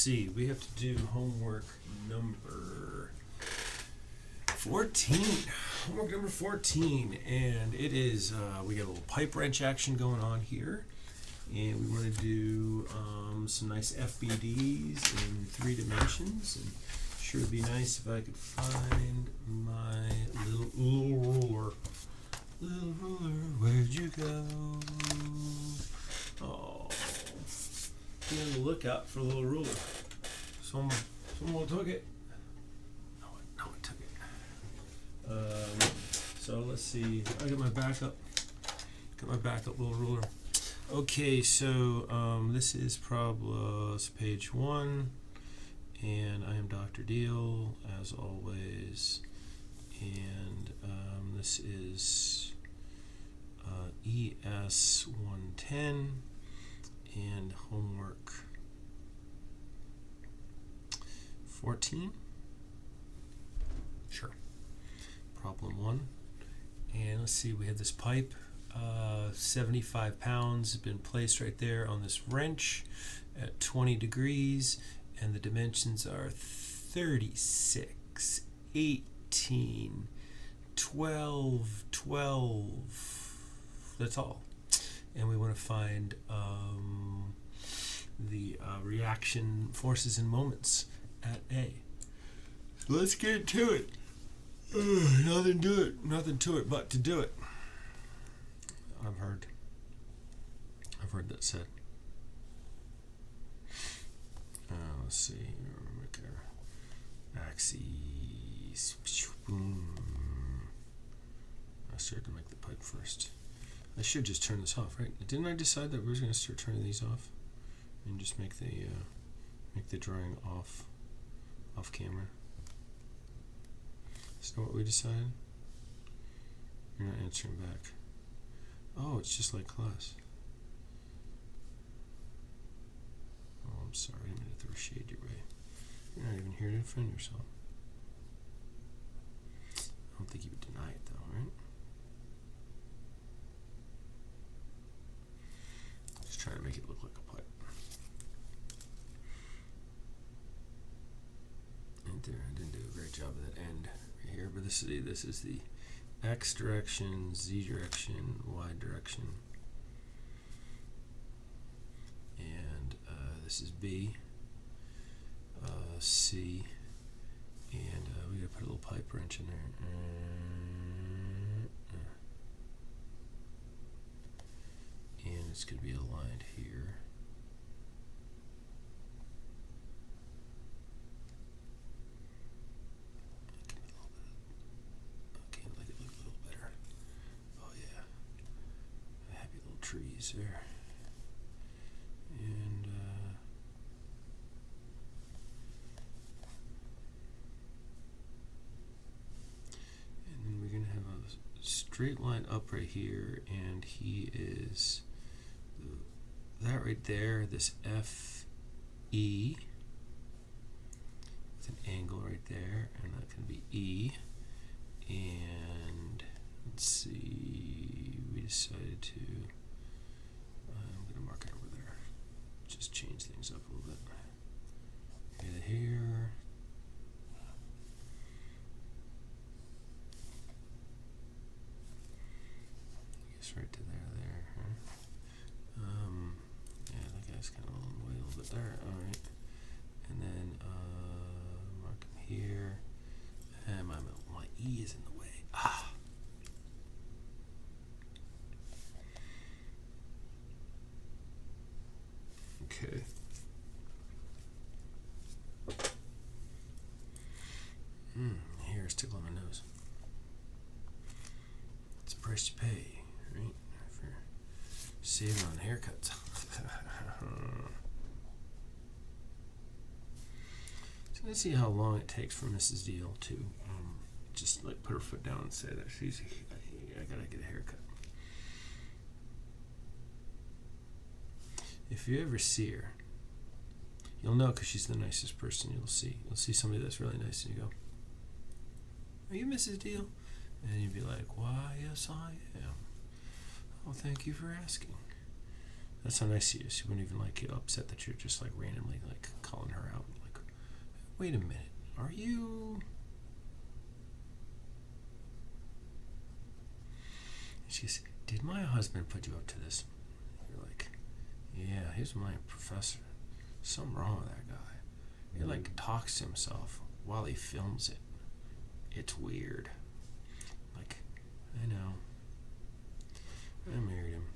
see. We have to do homework number 14. Homework number 14. And it is, we got a little pipe wrench action going on here. And we want to do some nice FBDs in 3 dimensions. And sure would be nice if I could find my little ruler. Little ruler, where'd you go? Oh, be on the lookout for a little ruler. Someone took it. No one took it. So let's see. I got my backup. Got my backup little ruler. Okay, so this is page 1, and I am Dr. Deal as always, and this is ES110 and homework 14. Sure. Problem 1, and let's see. We have this pipe. 75 pounds has been placed right there on this wrench at 20 degrees, and the dimensions are 36, 18, 12, 12. That's all. And we want to find the reaction forces and moments at A. So let's get to it. Nothing to it but to do it. I've heard that said. Let's see. Make our axes. Boom. I started to make the pipe first. I should just turn this off, right? Didn't I decide that we were going to start turning these off and just make the drawing off camera? Is that what we decided? You're not answering back. Oh, it's just like class. Oh, I'm sorry. I didn't throw shade your way. You're not even here to defend yourself. I don't think you would deny it, though, right? Just trying to make it look like a pipe. Right there. I didn't do a great job of that end right here, but this is the X direction, Z direction, Y direction, and this is B, C, and we gotta put a little pipe wrench in there, and it's gonna be aligned here. Trees there, and then we're gonna have a straight line up right here, and he is that right there, this FE with an angle right there, and that can be E. And let's see, we decided to mark it over there. Just change things up a little bit. Get it here. I guess right to there, huh? Yeah, that guy's kind of a little bit there. All right. And then mark him here. And my E is in the way. Ah. Okay. Hair's tickling my nose. It's a price to pay, right? For saving on haircuts. So let's see how long it takes for Mrs. Deal to just like put her foot down and say that I gotta get a haircut. If you ever see her, you'll know because she's the nicest person you'll see. You'll see somebody that's really nice and you go, "Are you Mrs. Deal?" And you'd be like, "Why, yes, I am." "Oh, thank you for asking." That's how nice she is. She wouldn't even like get upset that you're just like randomly like calling her out. wait a minute, are you? She goes, did my husband put you up to this? You're like, yeah, he's my professor. Something wrong with that guy. He like talks to himself while he films it. It's weird. Like, I know. I married him.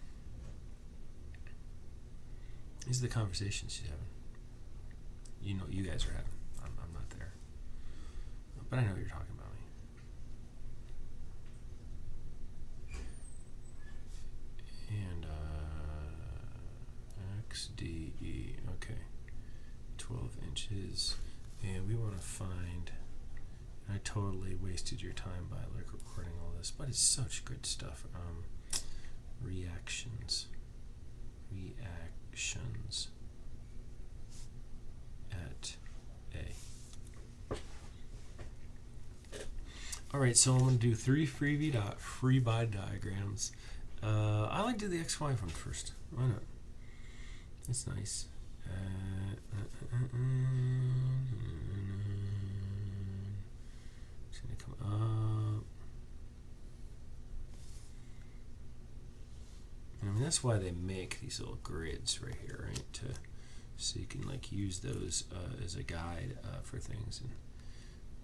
These are the conversations she's having. You know, you guys are having. I'm not there. But I know you're talking about me. And, XDE, okay. 12 inches. And we want to find, I totally wasted your time by like recording all this, but it's such good stuff. Reactions at A. Alright, so I'm going to do 3 free body diagrams. I like to do the XY one first. Why not? It's nice. It's going to come up. I mean, that's why they make these little grids right here, right? So you can like use those as a guide for things. And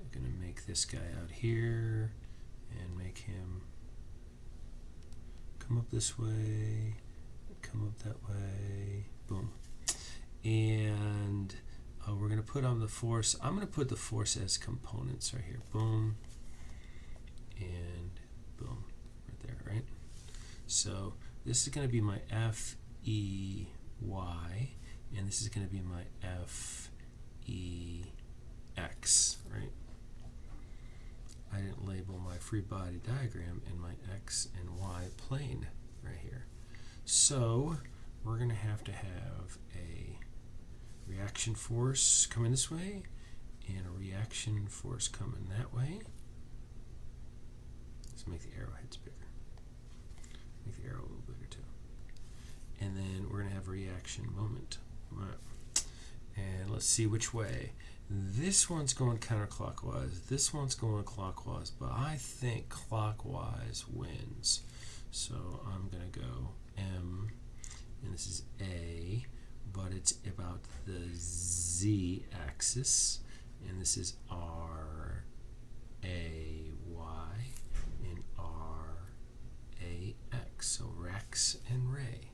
I'm going to make this guy out here and make him come up this way, come up that way, boom. And we're going to put on the force. I'm going to put the force as components right here, boom, and boom, right there, right? So this is going to be my FEY, and this is going to be my FEX, right? I didn't label my free body diagram in my X and Y plane right here. So we're going to have a reaction force coming this way and a reaction force coming that way. Let's make the arrowheads bigger. Make the arrow a little bigger too. And then we're going to have a reaction moment. And let's see which way. This one's going counterclockwise. This one's going clockwise, but I think clockwise wins. So I'm going to go M, and this is A, but it's about the Z axis, and this is R, A, Y, and R, A, X. So Rex and Ray.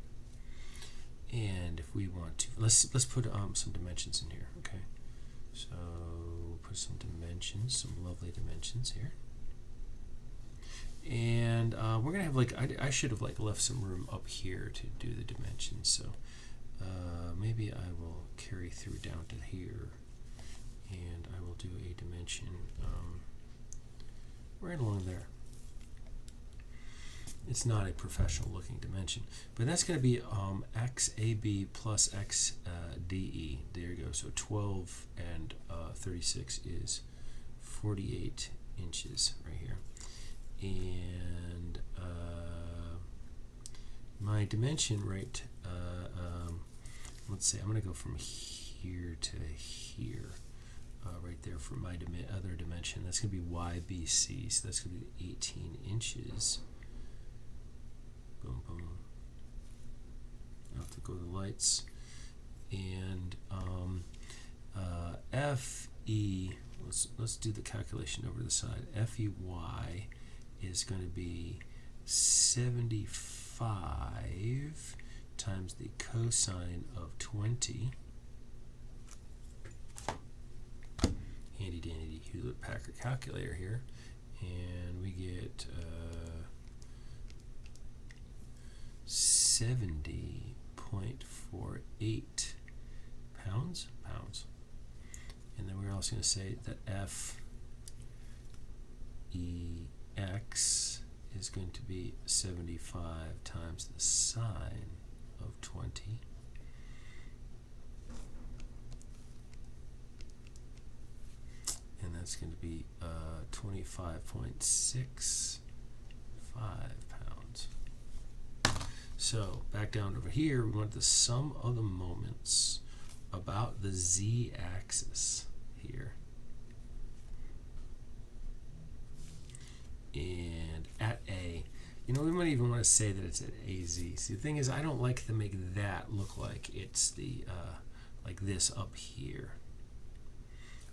And if we want to, let's put some dimensions in here, okay? So we'll put some dimensions, some lovely dimensions here. And we're gonna have like, I should have like left some room up here to do the dimensions. So maybe I will carry through down to here, and I will do a dimension right along there. It's not a professional looking dimension, but that's going to be XAB plus XDE. There you go. So 12 and 36 is 48 inches right here. And my dimension, right, let's say I'm going to go from here to here, right there for my other dimension. That's going to be YBC, so that's going to be 18 inches. Boom, boom. I have to go to the lights. And FE, let's do the calculation over the side. FEY is going to be 75 times the cosine of 20. Handy dandy Hewlett-Packard calculator here. And we get 70.48 pounds. And then we're also going to say that FEX is going to be 75 times the sine of 20. And that's going to be 25.65 pounds. So back down over here, we want the sum of the moments about the z-axis here. And at A, you know, we might even want to say that it's at AZ. See, the thing is, I don't like to make that look like it's the, like this up here.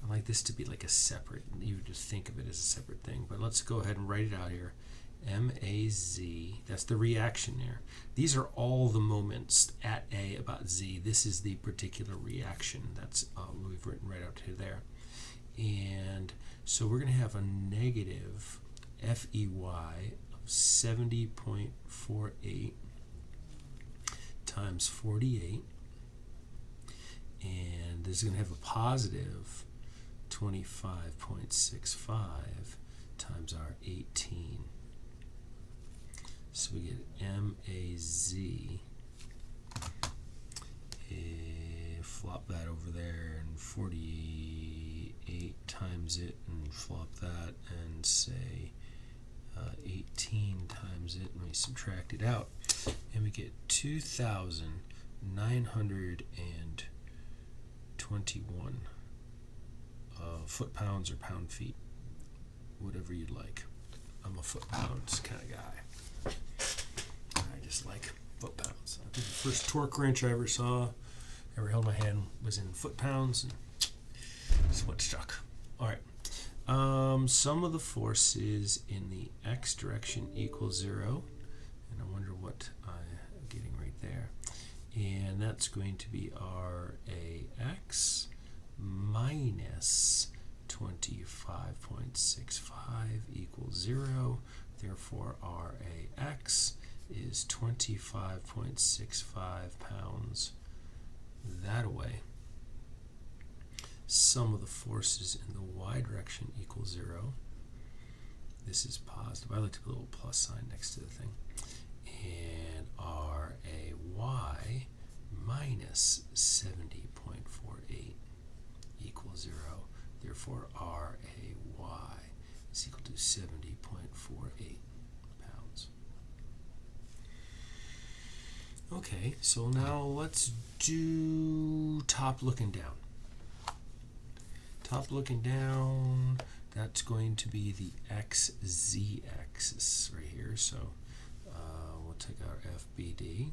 I like this to be like a separate, you would just think of it as a separate thing. But let's go ahead and write it out here. M-A-Z, that's the reaction there. These are all the moments at A about Z. This is the particular reaction. That's we've written right out to there. And so we're going to have a negative FEY of 70.48 times 48. And this is going to have a positive 25.65 times our 18. So we get MAZ. Flop that over there and 48 times it and flop that and say 18 times it, and we subtract it out and we get 2,921 foot-pounds or pound-feet, whatever you'd like. I'm a foot-pounds kind of guy. I just like foot-pounds. I think the first torque wrench I ever held my hand was in foot-pounds, and that's what stuck. All right. Sum of the forces in the x direction equals 0, and I wonder what I'm getting right there. And that's going to be RAX minus 25.65 equals 0. Therefore, RAX is 25.65 pounds that away. Sum of the forces in the y direction equals 0. This is positive. I like to put a little plus sign next to the thing. And RAY minus 70.48 equals 0. Therefore, RAY is equal to 70.48 pounds. Okay, so now let's do top looking down. Top looking down, that's going to be the XZ axis right here. So we'll take our FBD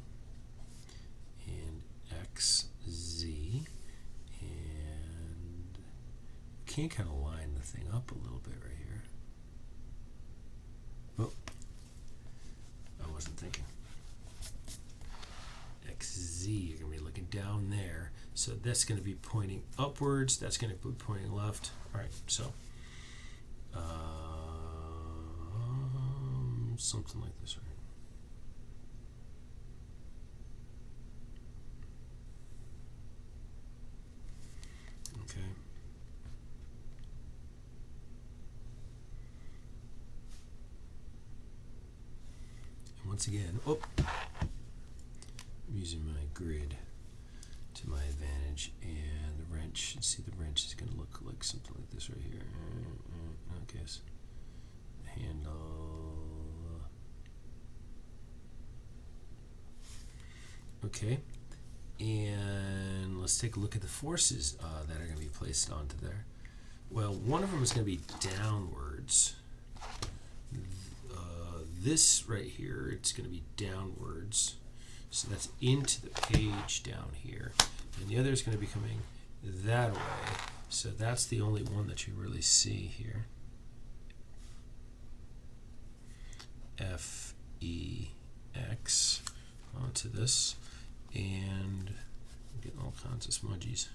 and XZ, and can kind of line the thing up a little bit right here. Oh, I wasn't thinking. XZ, you're going to be looking down there. So that's going to be pointing upwards. That's going to be pointing left. All right, so something like this, right? Okay. And once again, I'm using my grid to my advantage, and the wrench, see, the wrench is going to look like something like this right here. Okay, so the handle. Okay, and let's take a look at the forces that are going to be placed onto there. Well, one of them is going to be downwards. This right here, it's going to be downwards. So that's into the page down here. And the other is going to be coming that way. So that's the only one that you really see here. FEX onto this. And I'm getting all kinds of smudgies.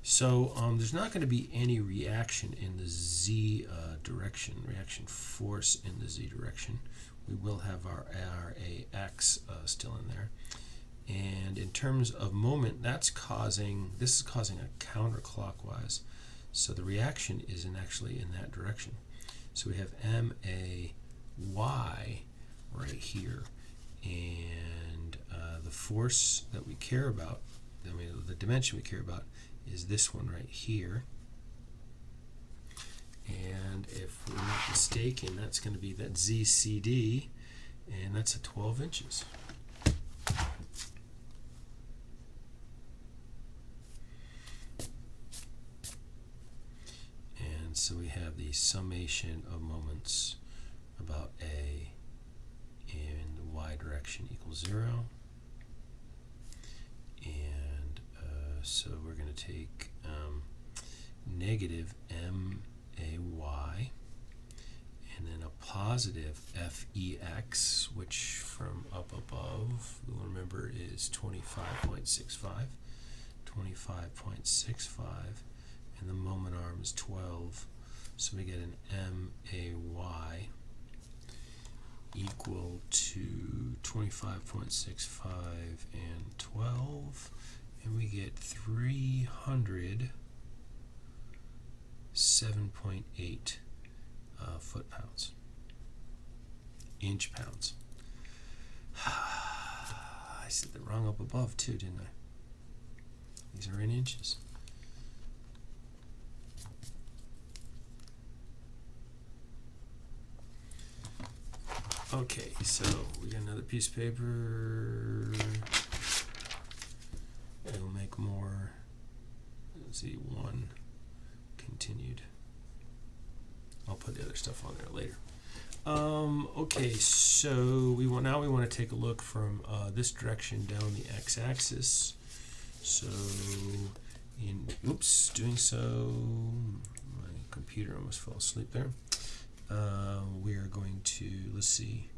So there's not going to be any reaction in the Z direction, reaction force in the Z direction. We will have our RAX still in there. And in terms of moment, this is causing a counterclockwise. So the reaction is actually in that direction. So we have MAY right here. And the force that we care about, the dimension we care about, is this one right here. And if we're not mistaken, that's going to be that ZCD, and that's at 12 inches. And so we have the summation of moments about A in the y direction equals 0. And so we're going to take negative MAY and then a positive FEX, which from up above, we'll remember is 25.65. 25.65, and the moment arm is 12. So we get an MAY equal to 25.65 and 12, and we get 307.8 foot-pounds, inch-pounds. I said the wrong up above too, didn't I? These are in inches. Okay, so we got another piece of paper. We'll make more. Let's see, 1 continued. I'll put the other stuff on there later. Okay, so we want to take a look from this direction down the x-axis. So, doing so, my computer almost fell asleep there. We are going to, let's see.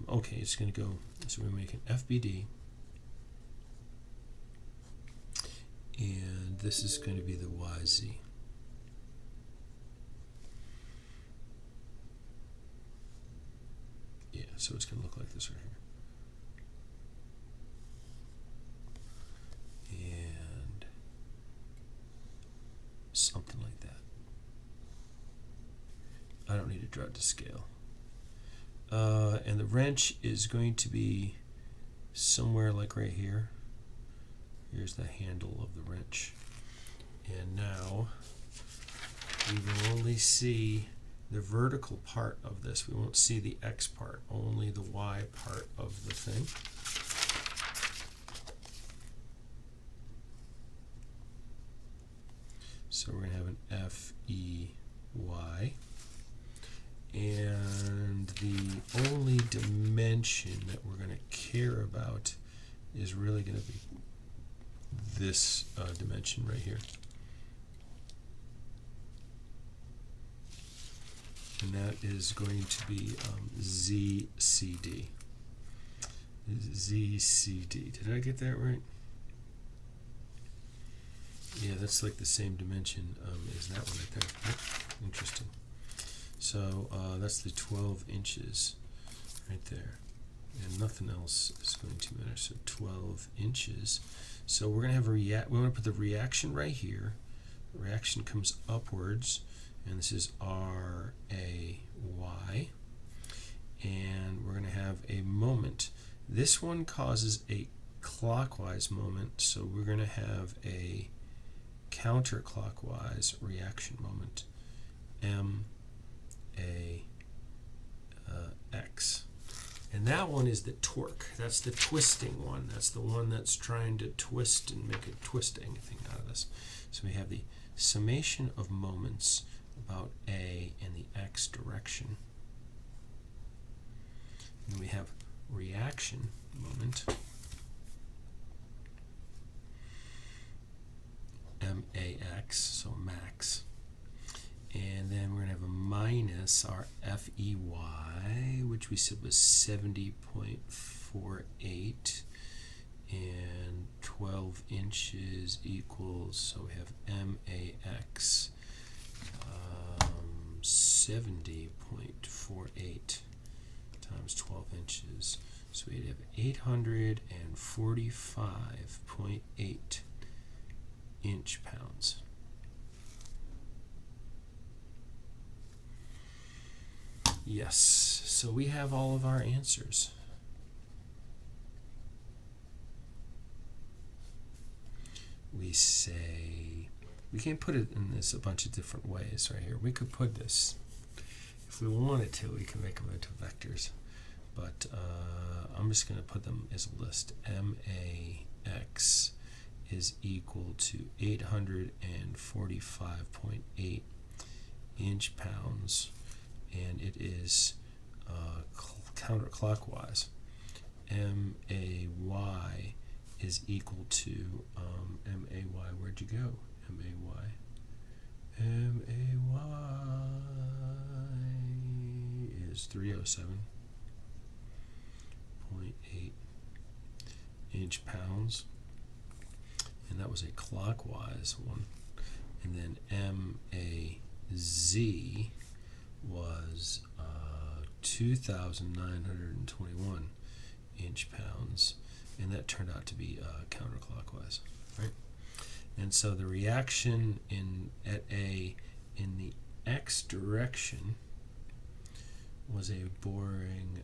Okay, it's going to go, so we're going to make an FBD. And this is going to be the YZ. Yeah, so it's going to look like this right here. And something like that. I don't need to draw it to scale. And the wrench is going to be somewhere like right here. Here's the handle of the wrench. And now we will only see the vertical part of this. We won't see the X part, only the Y part of the thing. So we're going to have an FEY. And the only dimension that we're going to care about is really going to be this dimension right here. And that is going to be ZCD. ZCD. Did I get that right? Yeah, that's like the same dimension as that one right there. Yep. Interesting. So that's the 12 inches right there. And nothing else is going to matter. So 12 inches. So we're going to have a we want to put the reaction right here. The reaction comes upwards. And this is RAY. And we're going to have a moment. This one causes a clockwise moment. So we're going to have a counterclockwise reaction moment. MAX. And that one is the torque. That's the twisting one. That's the one that's trying to twist and make a twist anything out of this. So we have the summation of moments about A in the X direction. And we have reaction moment. MAX, so max. And then we're going to have a minus our FEY, which we said was 70.48. And 12 inches equals, so we have MAX 70.48 times 12 inches. So we'd have 845.8 inch-pounds. Yes, so we have all of our answers. We say, we can put it in this a bunch of different ways right here. We could put this, if we wanted to, we can make them into vectors. But I'm just going to put them as a list. MAX is equal to 845.8 inch-pounds, and it is counterclockwise. MAY is equal to MAY. Where'd you go? MAY. MAY is 307.8 inch-pounds, and that was a clockwise one. And then MAZ was 2,921 inch-pounds, and that turned out to be counterclockwise, right? And so the reaction in the x direction was a boring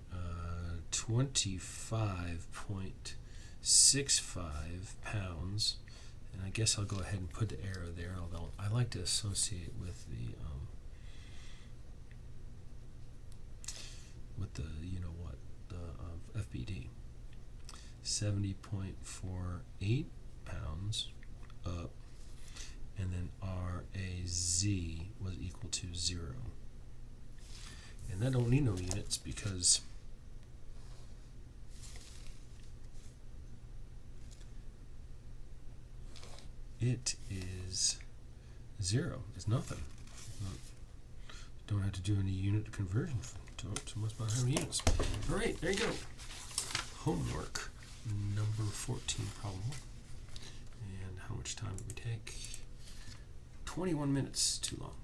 25.65 pounds, and I guess I'll go ahead and put the arrow there, although I like to associate with the FBD. 70.48 pounds up, and then RAZ was equal to 0. And I don't need no units because it is 0. It's nothing. Don't have to do any unit conversion to must not have units. All right, there you go. Homework number 14 problem. And how much time did we take? 21 minutes, too long.